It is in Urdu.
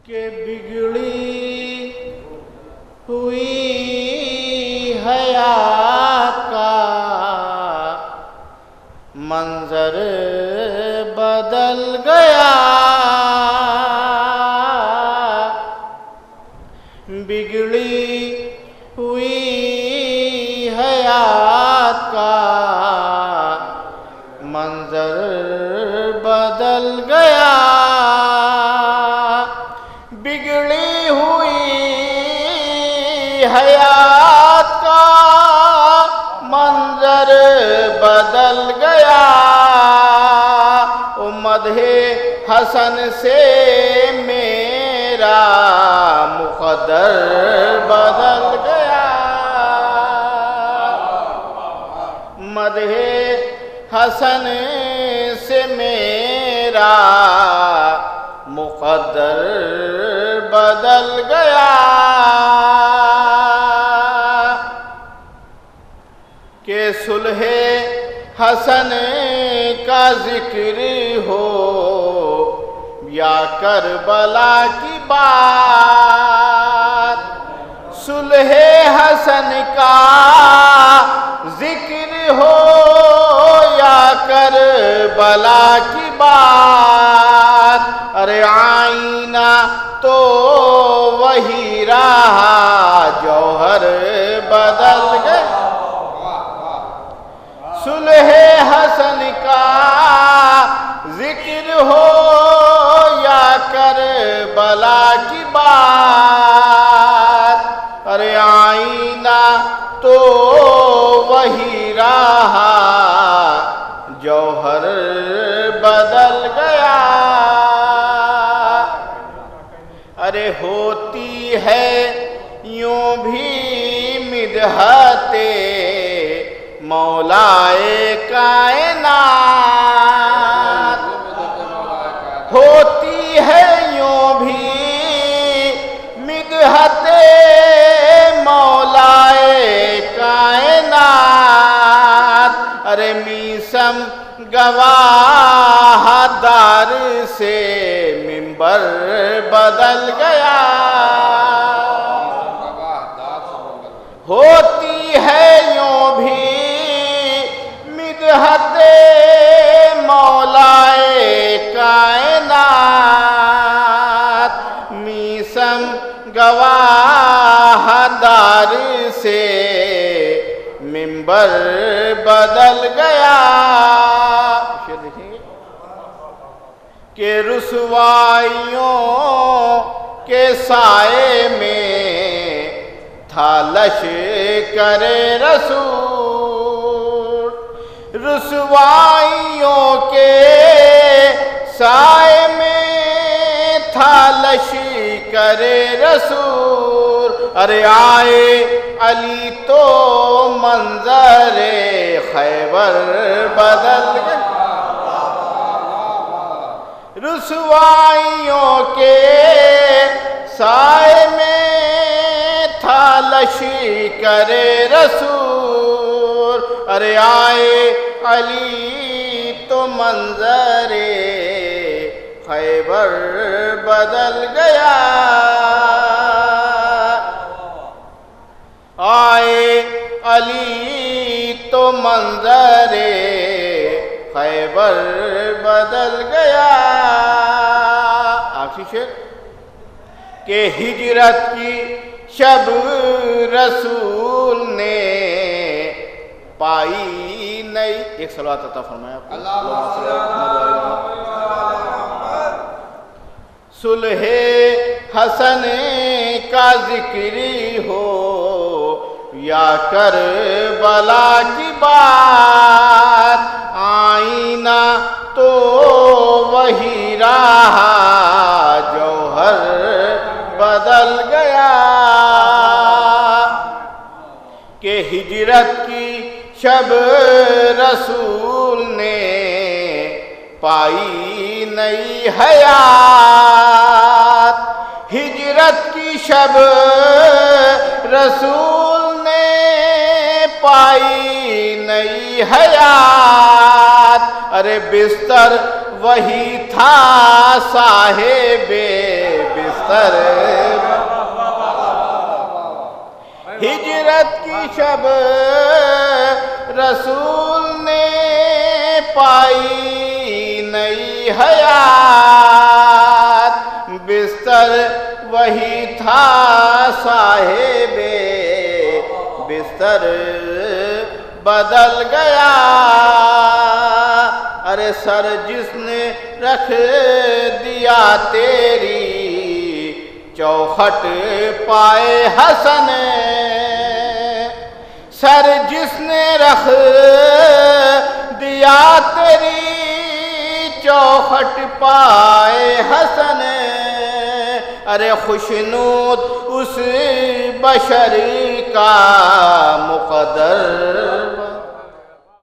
کہ بگڑی ہوئی حیات کا منظر بدل گیا، بگڑی ہوئی حیات کا منظر بدل گیا، بگڑی ہوئی حیات کا منظر بدل گیا، مدح حسن سے میرا مقدر بدل گیا، مدح حسن سے میرا مقدر بدل گیا، کہ صلح حسن کا ذکر ہو یا کربلا کی بات، صلح حسن کا ذکر ہو یا کربلا کی بات، ارے آئینہ تو وہی رہا جوہر بدل گیا، صلح حسن کا ذکر ہو یا کربلا کی بات، ارے آئینہ تو وہی رہا جوہر بدل گیا، ارے ہوتی ہے یوں بھی مدحت مولائے کائنات، ہوتی ہے یوں بھی مدحت مولائے کائنات، ارے میسم گواہ دار سے منبر بدل گیا، ہوتی ہے یوں بھی مدحت مولائے کائنات، میسم گواہ دار سے منبر بدل گیا، دیکھیں گے کہ رسوائیوں کے سائے میں تھا لشکر رسول، رسوائیوں کے سائے میں تھا لشکر رسول، ارے آئے علی تو منظر خیبر بدل گیا، رسوائیوں کے سائے میں تھا لشکر رسول، ارے آئے علی تو منظر خیبر بدل گیا، آئے علی تو منظر خیبر بدل گیا، آخری شعر کہ ہجرت کی شب رسول نے پائی نئی، ایک صلوات عطا فرمائے آپ کو، صلح حسن کا ذکر ہو یا کربلا کی بات، آئینہ تو وہی رہا جوہر بدل گیا، کہ ہجرت کی شب رسول نے پائی نئی حیات، ہجرت کی شب رسول نے پائی نئی حیات، ارے بستر وہی تھا صاحب بستر بستر ہجرت کی شب رسول نے پائی نئی حیات، بستر وہی تھا صاحب بستر بدل گیا، ارے سر جس نے رکھ دیا تیری چوکھٹ پائے حسن، سر جس نے رکھ دیا تیری چوکھٹ پائے حسن، ارے خوشنود اس بشر کا مقدر